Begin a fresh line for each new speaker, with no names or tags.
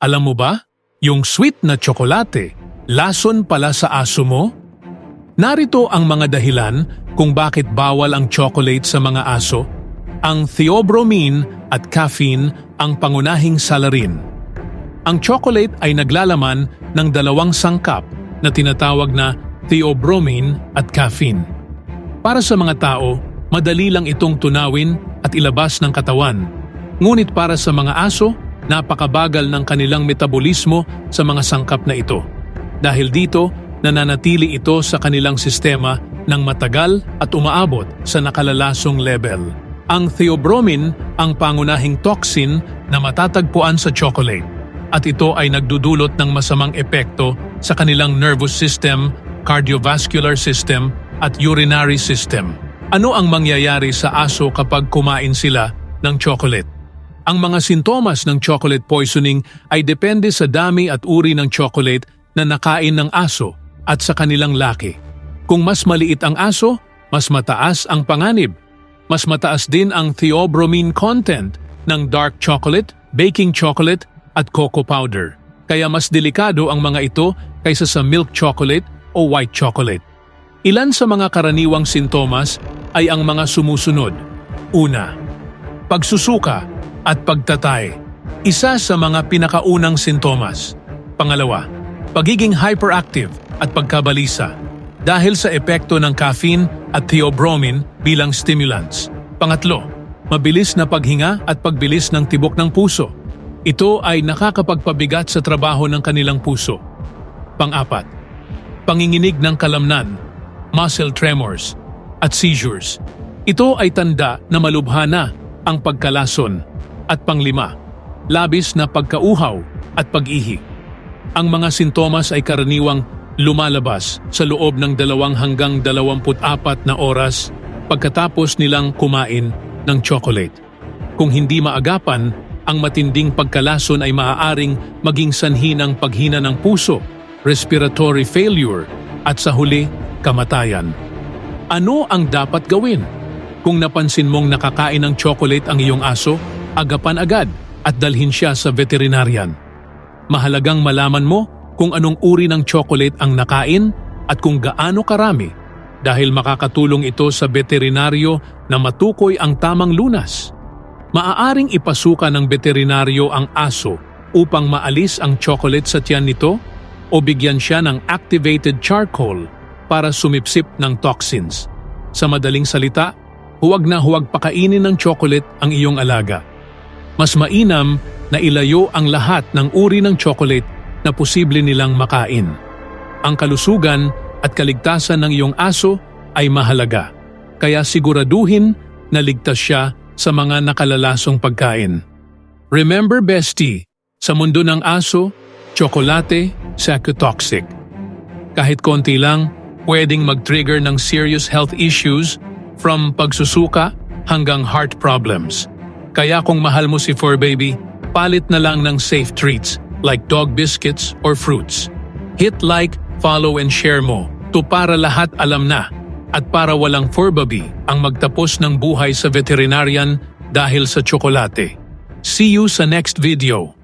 Alam mo ba, yung sweet na tsokolate, lason pala sa aso mo? Narito ang mga dahilan kung bakit bawal ang chocolate sa mga aso. Ang theobromine at caffeine ang pangunahing salarin. Ang chocolate ay naglalaman ng dalawang sangkap na tinatawag na theobromine at caffeine. Para sa mga tao, madali lang itong tunawin at ilabas ng katawan. Ngunit para sa mga aso, napakabagal ng kanilang metabolismo sa mga sangkap na ito. Dahil dito, nananatili ito sa kanilang sistema ng matagal at umaabot sa nakalalasong level. Ang theobromine ang pangunahing toxin na matatagpuan sa chocolate at ito ay nagdudulot ng masamang epekto sa kanilang nervous system, cardiovascular system at urinary system. Ano ang mangyayari sa aso kapag kumain sila ng chocolate? Ang mga sintomas ng chocolate poisoning ay depende sa dami at uri ng chocolate na nakain ng aso at sa kanilang laki. Kung mas maliit ang aso, mas mataas ang panganib. Mas mataas din ang theobromine content ng dark chocolate, baking chocolate at cocoa powder. Kaya mas delikado ang mga ito kaysa sa milk chocolate o white chocolate. Ilan sa mga karaniwang sintomas ay ang mga sumusunod. Una, pagsusuka at pagtatay. Isa sa mga pinakaunang sintomas. Pangalawa, pagiging hyperactive at pagkabalisa dahil sa epekto ng caffeine at theobromine bilang stimulants. Pangatlo, mabilis na paghinga at pagbilis ng tibok ng puso. Ito ay nakakapagpabigat sa trabaho ng kanilang puso. Pang-apat, panginginig ng kalamnan, muscle tremors, at seizures. Ito ay tanda na malubha na ang pagkalason. At panglima, labis na pagkauhaw at pag-ihi. Ang mga sintomas ay karaniwang lumalabas sa loob ng 2 hanggang 24 na oras pagkatapos nilang kumain ng chocolate. Kung hindi maagapan, ang matinding pagkalason ay maaaring maging sanhi ng paghina ng puso, respiratory failure, at sa huli, kamatayan. Ano ang dapat gawin? Kung napansin mong nakakain ng chocolate ang iyong aso, agapan agad at dalhin siya sa veterinarian. Mahalagang malaman mo kung anong uri ng chocolate ang nakain at kung gaano karami dahil makakatulong ito sa veterinaryo na matukoy ang tamang lunas. Maaaring ipasuka ng veterinaryo ang aso upang maalis ang chocolate sa tiyan nito o bigyan siya ng activated charcoal para sumipsip ng toxins. Sa madaling salita, huwag na huwag pakainin ng chocolate ang iyong alaga. Mas mainam na ilayo ang lahat ng uri ng chocolate na posible nilang makain. Ang kalusugan at kaligtasan ng iyong aso ay mahalaga, kaya siguraduhin na ligtas siya sa mga nakalalasong pagkain. Remember bestie, sa mundo ng aso, tsokolate, psychotoxic. Kahit konti lang, pwedeng mag-trigger ng serious health issues from pagsusuka hanggang heart problems. Kaya kung mahal mo si fur baby, palit na lang ng safe treats like dog biscuits or fruits. Hit like, follow and share mo to para lahat alam na at para walang fur baby ang magtapos ng buhay sa veterinarian dahil sa tsokolate. See you sa next video.